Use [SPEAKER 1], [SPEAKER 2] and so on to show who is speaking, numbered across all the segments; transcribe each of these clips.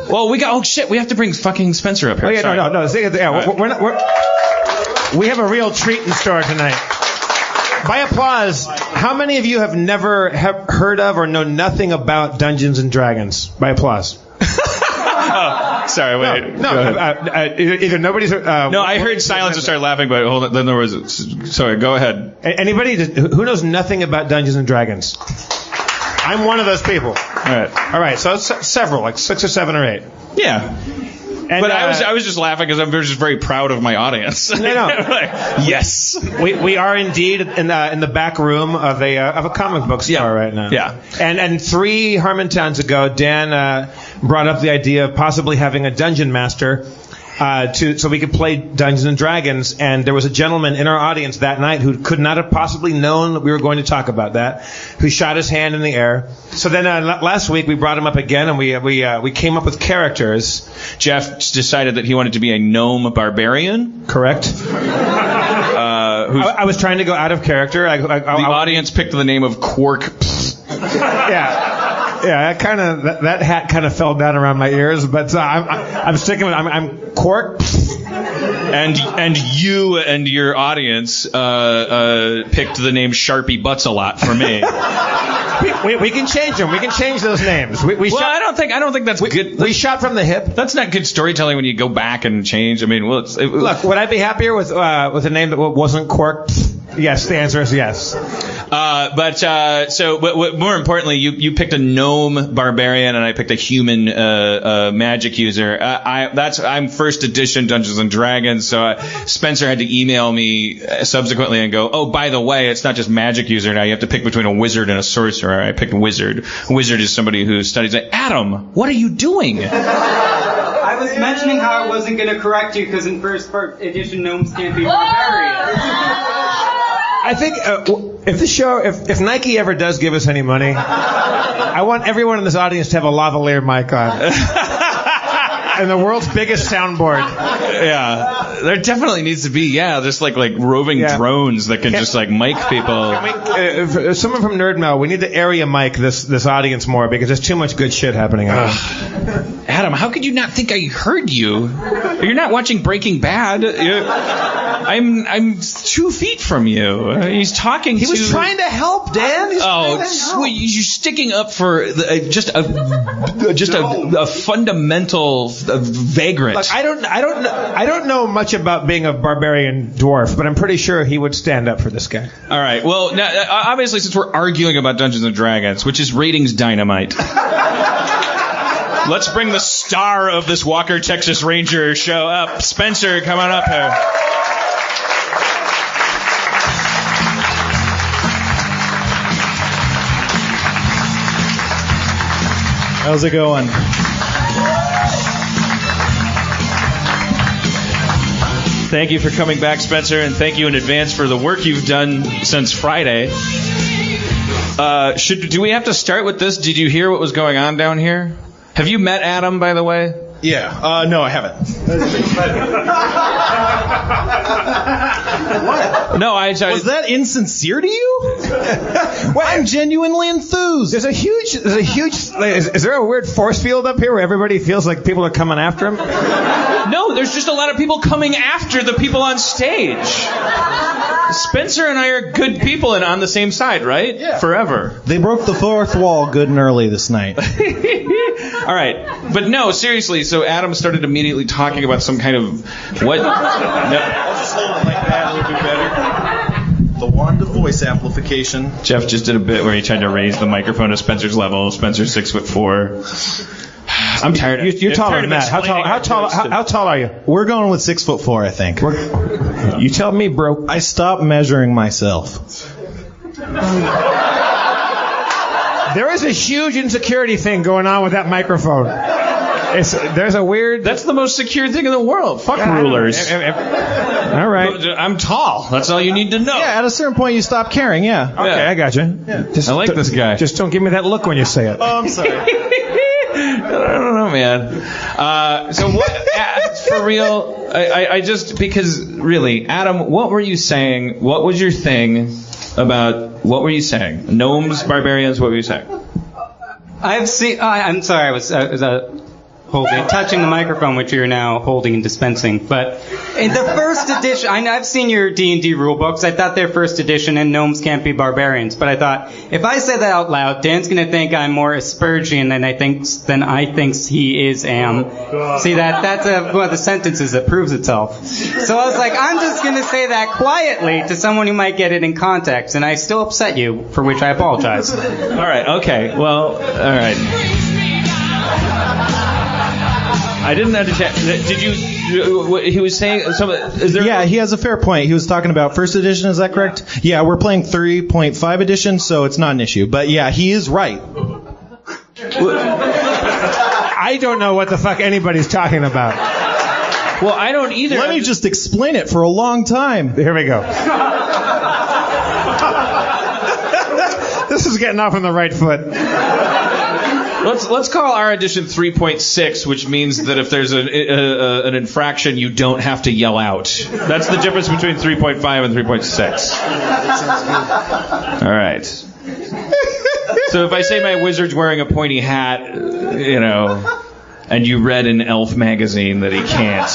[SPEAKER 1] Well, we have to bring fucking Spencer up here.
[SPEAKER 2] Oh yeah,
[SPEAKER 1] Sorry.
[SPEAKER 2] no. We have a real treat in store tonight. By applause, how many of you have never heard of or know nothing about Dungeons and Dragons? By applause.
[SPEAKER 1] Sorry, wait.
[SPEAKER 2] No. Either nobody's.
[SPEAKER 1] No, I heard silence and started laughing, but hold on. Then there was. Sorry, go ahead.
[SPEAKER 2] Anybody who knows nothing about Dungeons and Dragons? I'm one of those people. All right. So several, like 6 or 7 or 8.
[SPEAKER 1] Yeah. And, but I was just laughing because I'm just very proud of my audience.
[SPEAKER 2] No.
[SPEAKER 1] Yes.
[SPEAKER 2] We are indeed in the back room of a comic book store right now.
[SPEAKER 1] Yeah.
[SPEAKER 2] And 3 Harmontowns ago, Dan brought up the idea of possibly having a dungeon master. So we could play Dungeons and Dragons, and there was a gentleman in our audience that night who could not have possibly known that we were going to talk about that, who shot his hand in the air. So then last week we brought him up again, and we came up with characters.
[SPEAKER 1] Jeff decided that he wanted to be a gnome barbarian.
[SPEAKER 2] Correct. I was trying to go out of character. The
[SPEAKER 1] audience picked the name of Quark.
[SPEAKER 2] Yeah, that hat kind of fell down around my ears, but I'm sticking with. I'm Quark.
[SPEAKER 1] And you and your audience picked the name Sharpie Butts a lot for me.
[SPEAKER 2] We can change them. We can change those names.
[SPEAKER 1] I don't think that's good.
[SPEAKER 2] We shot from the hip.
[SPEAKER 1] That's not good storytelling when you go back and change. I mean,
[SPEAKER 2] look, would I be happier with a name that wasn't Quark? Yes, the answer is yes.
[SPEAKER 1] But more importantly, you picked a gnome barbarian and I picked a human magic user. I'm first edition Dungeons and Dragons, so Spencer had to email me subsequently and go, oh, by the way, it's not just magic user now. You have to pick between a wizard and a sorcerer. I picked wizard. Wizard is somebody who studies it. Adam, what are you doing?
[SPEAKER 3] I was mentioning how I wasn't going to correct you because in first edition gnomes can't be barbarians.
[SPEAKER 2] I think if Nike ever does give us any money, I want everyone in this audience to have a lavalier mic on. And the world's biggest soundboard.
[SPEAKER 1] Yeah, there definitely needs to be just like roving drones that can just like mic people.
[SPEAKER 2] If someone from Nerd Mail, we need to area mic this audience more because there's too much good shit happening.
[SPEAKER 1] Adam, how could you not think I heard you? You're not watching Breaking Bad. I'm 2 feet from you. He's talking.
[SPEAKER 2] He was trying to help, Dan.
[SPEAKER 1] You're sticking up for just a fundamental vagrant.
[SPEAKER 2] Look, I don't know much about being a barbarian dwarf, but I'm pretty sure he would stand up for this guy.
[SPEAKER 1] All right. Well, now, obviously, since we're arguing about Dungeons and Dragons, which is ratings dynamite. Let's bring the star of this Walker, Texas Ranger show up. Spencer, come on up here.
[SPEAKER 4] How's it going?
[SPEAKER 1] Thank you for coming back, Spencer, and thank you in advance for the work you've done since Friday. Do we have to start with this? Did you hear what was going on down here? Have you met Adam, by the way?
[SPEAKER 4] Yeah. No, I haven't. What?
[SPEAKER 1] No,
[SPEAKER 4] Was that insincere to you? Well, I'm genuinely enthused.
[SPEAKER 2] There's a huge. Is there a weird force field up here where everybody feels like people are coming after him?
[SPEAKER 1] No, there's just a lot of people coming after the people on stage. Spencer and I are good people and on the same side, right?
[SPEAKER 4] Yeah.
[SPEAKER 1] Forever.
[SPEAKER 4] They broke the fourth wall good and early this night.
[SPEAKER 1] All right. But no, seriously, so Adam started immediately talking about some kind of... What? No.
[SPEAKER 4] I'll just hold it like that. It'll be better. The wand of voice amplification.
[SPEAKER 1] Jeff just did a bit where he tried to raise the microphone to Spencer's level. Spencer's 6'4". I'm tired.
[SPEAKER 2] You're taller than that. How tall are you?
[SPEAKER 4] We're going with 6'4", I think.
[SPEAKER 2] You tell me, bro.
[SPEAKER 4] I stopped measuring myself.
[SPEAKER 2] There is a huge insecurity thing going on with that microphone. There's a weird...
[SPEAKER 1] That's the most secure thing in the world. Fuck rulers.
[SPEAKER 2] All right.
[SPEAKER 1] I'm tall. That's all you need to know.
[SPEAKER 4] Yeah, at a certain point you stop caring, yeah.
[SPEAKER 2] Okay, I got you.
[SPEAKER 4] Yeah.
[SPEAKER 1] I like this guy.
[SPEAKER 2] Just don't give me that look when you say it.
[SPEAKER 4] Oh, I'm sorry.
[SPEAKER 1] I don't know, man. So what? For real, I just because really, Adam, what were you saying? What was your thing about? What were you saying? Gnomes, barbarians. What were you saying?
[SPEAKER 3] I've seen. I'm sorry. I was touching the microphone, which you're now holding and dispensing. But in the first edition, I've seen your D&D rule books. I thought they're first edition and gnomes can't be barbarians. But I thought, if I say that out loud, Dan's going to think I'm more Aspergian than I think he is am. See, that's one of the sentences that proves itself. So I was like, I'm just going to say that quietly to someone who might get it in context, and I still upset you, for which I apologize.
[SPEAKER 1] All right, okay, well, all right. I didn't understand. Did you? He was saying. Is there?
[SPEAKER 5] Yeah, he has a fair point. He was talking about first edition. Is that correct? Yeah, we're playing 3.5 edition, so it's not an issue. But yeah, he is right.
[SPEAKER 2] I don't know what the fuck anybody's talking about.
[SPEAKER 1] Well, I don't either.
[SPEAKER 5] Let me just explain it for a long time.
[SPEAKER 2] Here we go. This is getting off on the right foot.
[SPEAKER 1] Let's call our edition 3.6, which means that if there's an infraction, you don't have to yell out. That's the difference between 3.5 and 3.6. All right. So if I say my wizard's wearing a pointy hat, and you read in Elf magazine that he can't,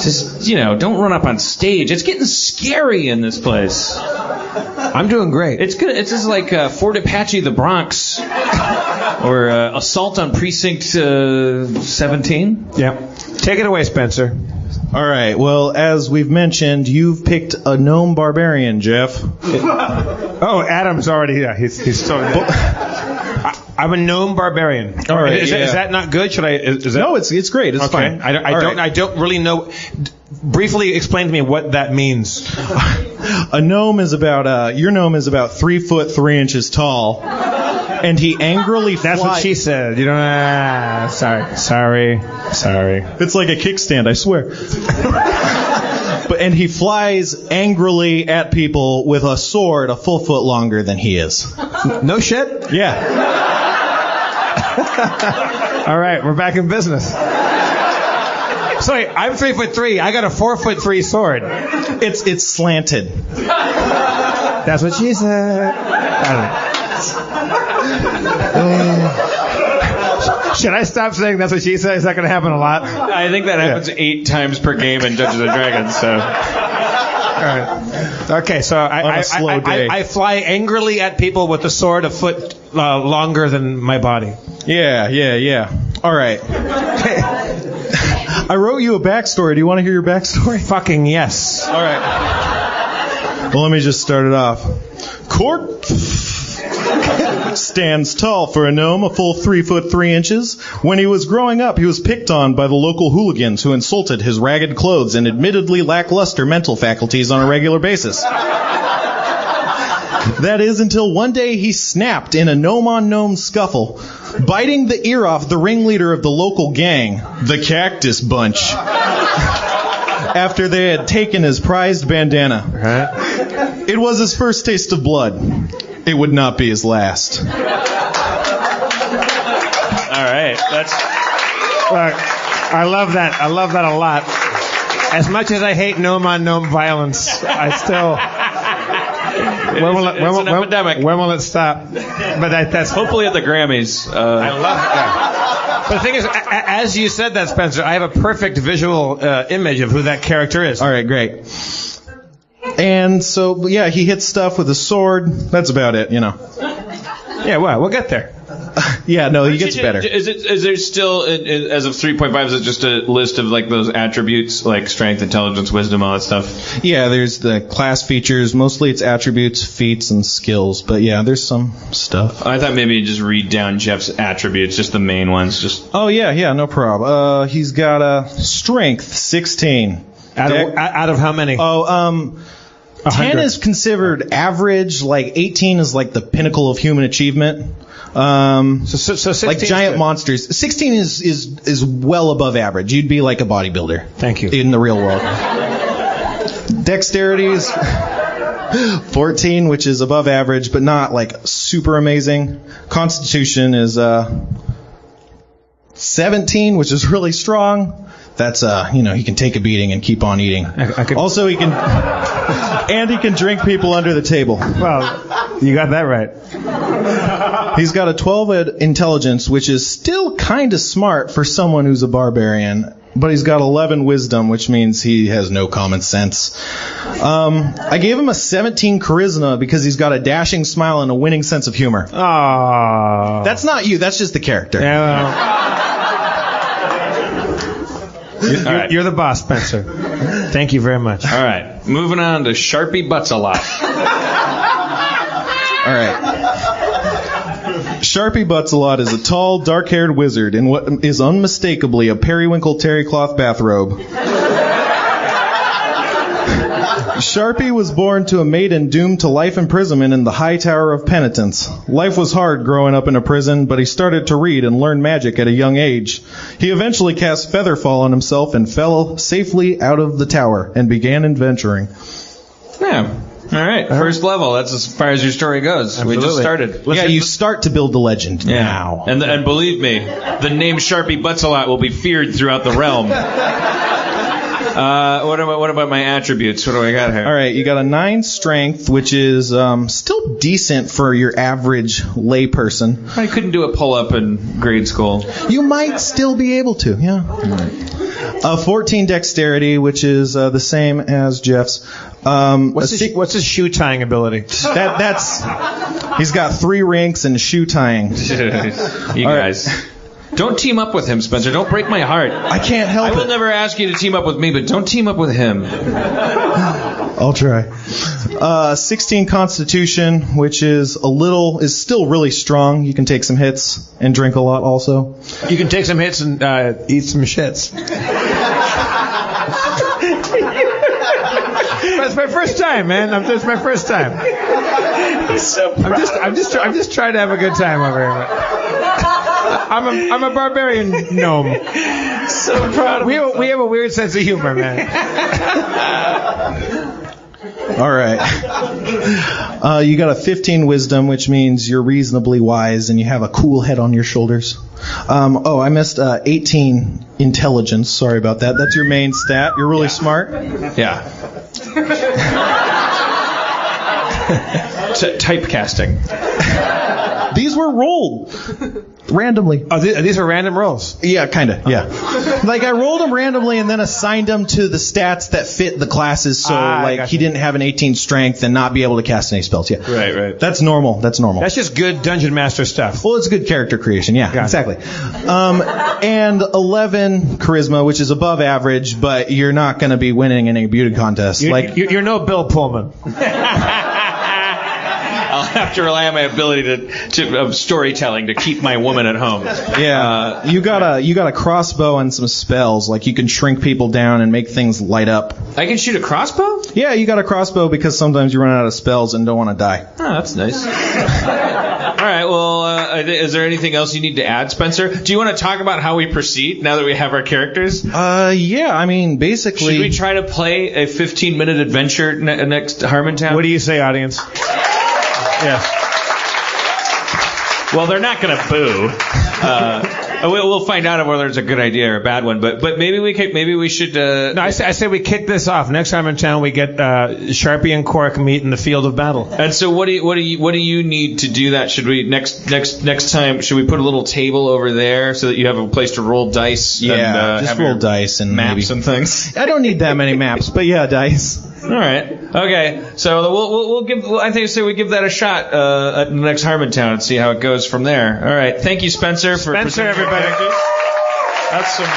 [SPEAKER 1] just, don't run up on stage. It's getting scary in this place.
[SPEAKER 2] I'm doing great.
[SPEAKER 1] It's good. It's just like Fort Apache, the Bronx, or Assault on Precinct 17.
[SPEAKER 2] Yeah. Take it away, Spencer.
[SPEAKER 5] All right. Well, as we've mentioned, you've picked a gnome barbarian, Jeff.
[SPEAKER 2] Oh, Adam's already here. He's so. I'm a gnome barbarian.
[SPEAKER 5] All right.
[SPEAKER 2] Is that not good? Should I? Is that?
[SPEAKER 5] No, it's great. It's
[SPEAKER 2] okay.
[SPEAKER 5] fine.
[SPEAKER 2] I don't really know. Briefly explain to me what that means.
[SPEAKER 5] A gnome is about your gnome is about 3 foot 3 inches tall, and he angrily
[SPEAKER 2] That's what she said. You don't. Sorry.
[SPEAKER 5] It's like a kickstand, I swear. And he flies angrily at people with a sword a full foot longer than he is.
[SPEAKER 2] No shit?
[SPEAKER 5] Yeah.
[SPEAKER 2] All right, we're back in business. Sorry, I'm 3'3". I got a 4'3" sword.
[SPEAKER 5] It's slanted.
[SPEAKER 2] That's what she said. Should I stop saying that's what she said? Is that going to happen a lot?
[SPEAKER 1] I think that happens 8 times per game in Dungeons and Dragons. So.
[SPEAKER 2] All right. Okay, so I fly angrily at people with a sword a foot longer than my body.
[SPEAKER 5] Yeah. All right. I wrote you a backstory. Do you want to hear your backstory?
[SPEAKER 2] Fucking yes.
[SPEAKER 5] All right. Well, let me just start it off. Quark stands tall for a gnome, a full 3 foot 3 inches. When he was growing up, he was picked on by the local hooligans who insulted his ragged clothes and admittedly lackluster mental faculties on a regular basis. That is until one day he snapped in a gnome-on-gnome scuffle, biting the ear off the ringleader of the local gang, the Cactus Bunch, after they had taken his prized bandana. It was his first taste of blood. It would not be his last.
[SPEAKER 1] All right, that's.
[SPEAKER 2] Look, I love that. I love that a lot. As much as I hate gnome-on-gnome violence, I still. When will it stop? But that's
[SPEAKER 1] hopefully at the Grammys.
[SPEAKER 2] I love that. But the thing is, as you said that, Spencer, I have a perfect visual image of who that character is.
[SPEAKER 5] All right, great. And so, yeah, he hits stuff with a sword. That's about it,
[SPEAKER 2] Yeah, well, we'll get there.
[SPEAKER 5] Yeah, no, he gets better.
[SPEAKER 1] Is there still, as of 3.5, is it just a list of like those attributes, like strength, intelligence, wisdom, all that stuff?
[SPEAKER 5] Yeah, there's the class features. Mostly it's attributes, feats, and skills. But yeah, there's some stuff.
[SPEAKER 1] I thought maybe you'd just read down Jeff's attributes, just the main ones.
[SPEAKER 5] Oh, yeah, no problem. He's got a strength 16.
[SPEAKER 2] Out of how many?
[SPEAKER 5] 10 is considered average. Like 18 is like the pinnacle of human achievement.
[SPEAKER 2] So 16
[SPEAKER 5] like giant monsters. 16 is well above average. You'd be like a bodybuilder.
[SPEAKER 2] Thank you.
[SPEAKER 5] In the real world. Dexterity is 14, which is above average, but not like super amazing. Constitution is 17, which is really strong. That's he can take a beating and keep on eating. Also, he can drink people under the table.
[SPEAKER 2] Well, You got that right.
[SPEAKER 5] He's got a 12 intelligence, which is still kind of smart for someone who's a barbarian. But he's got 11 wisdom, which means he has no common sense. I gave him a 17 charisma because he's got a dashing smile and a winning sense of humor.
[SPEAKER 2] Aww.
[SPEAKER 5] That's not you. That's just the character.
[SPEAKER 2] Yeah, well. You're the boss, Spencer. Thank you very much.
[SPEAKER 1] All right. Moving on to Sharpie Butts a Lot.
[SPEAKER 5] All right. Sharpie Butts-a-Lot is a tall, dark-haired wizard in what is unmistakably a periwinkle terry cloth bathrobe. Sharpie was born to a maiden doomed to life imprisonment in the High Tower of Penitence. Life was hard growing up in a prison, but he started to read and learn magic at a young age. He eventually cast Featherfall on himself and fell safely out of the tower and began adventuring.
[SPEAKER 1] Yeah. All right. First level. That's as far as your story goes.
[SPEAKER 2] Absolutely.
[SPEAKER 1] We just started.
[SPEAKER 5] Yeah, you start to build the legend now.
[SPEAKER 1] And believe me, the name Sharpie Butts-a-Lot will be feared throughout the realm. What about my attributes? What do I got here?
[SPEAKER 5] All right, you got a 9 strength, which is still decent for your average layperson.
[SPEAKER 1] I couldn't do a pull-up in grade school.
[SPEAKER 5] You might still be able to, yeah. A 14 dexterity, which is the same as Jeff's.
[SPEAKER 2] What's his shoe tying ability?
[SPEAKER 5] That's he's got 3 ranks and shoe tying.
[SPEAKER 1] You guys. Don't team up with him, Spencer. Don't break my heart.
[SPEAKER 5] I can't help it.
[SPEAKER 1] I will never ask you to team up with me, but don't team up with him.
[SPEAKER 5] I'll try. 16 Constitution, which is still really strong. You can take some hits and drink a lot also.
[SPEAKER 2] You can take some hits and eat some shits. That's my first time, man. It's my first time.
[SPEAKER 1] So
[SPEAKER 2] I'm just trying to have a good time over here. I'm a barbarian gnome.
[SPEAKER 1] so proud of
[SPEAKER 2] we have a weird sense of humor, man.
[SPEAKER 5] All right. You got a 15 wisdom, which means you're reasonably wise and you have a cool head on your shoulders. I missed 18 intelligence. Sorry about that. That's your main stat. You're really smart.
[SPEAKER 1] Yeah. Typecasting.
[SPEAKER 5] These were rolled randomly.
[SPEAKER 2] Oh, these are random rolls.
[SPEAKER 5] Yeah, kind of. Yeah. Like I rolled them randomly and then assigned them to the stats that fit the classes. So he didn't have an 18 strength and not be able to cast any spells. Yeah.
[SPEAKER 1] Right.
[SPEAKER 5] That's normal. That's
[SPEAKER 2] just good dungeon master stuff.
[SPEAKER 5] Well, it's good character creation. Yeah, exactly. And 11 charisma, which is above average, but you're not going to be winning any beauty contest.
[SPEAKER 2] You're no Bill Pullman.
[SPEAKER 1] I'll have to rely on my ability of storytelling to keep my woman at home.
[SPEAKER 5] Yeah, you got a crossbow and some spells. Like you can shrink people down and make things light up.
[SPEAKER 1] I can shoot a crossbow?
[SPEAKER 5] Yeah, you got a crossbow because sometimes you run out of spells and don't want to die.
[SPEAKER 1] Oh, that's nice. All right. Well, is there anything else you need to add, Spencer? Do you want to talk about how we proceed now that we have our characters?
[SPEAKER 5] Yeah. I mean, basically,
[SPEAKER 1] should we try to play a 15-minute adventure next Harmontown?
[SPEAKER 2] What do you say, audience?
[SPEAKER 5] Yeah.
[SPEAKER 1] Well, they're not going to boo. We'll find out whether it's a good idea or a bad one. But maybe we should.
[SPEAKER 2] No, I say we kick this off. Next time in town, we get Sharpie and Quark meet in the field of battle.
[SPEAKER 1] And so, what do you need to do that? Should we next time? Should we put a little table over there so that you have a place to roll dice?
[SPEAKER 5] Yeah,
[SPEAKER 1] and,
[SPEAKER 5] just roll dice and
[SPEAKER 1] maps and things.
[SPEAKER 5] I don't need that many maps, but yeah, dice.
[SPEAKER 1] All right. Okay. So we'll give. I think we give that a shot at the next Harmontown and see how it goes from there. All right. Thank you, Spencer, for
[SPEAKER 2] everybody.
[SPEAKER 1] That's some.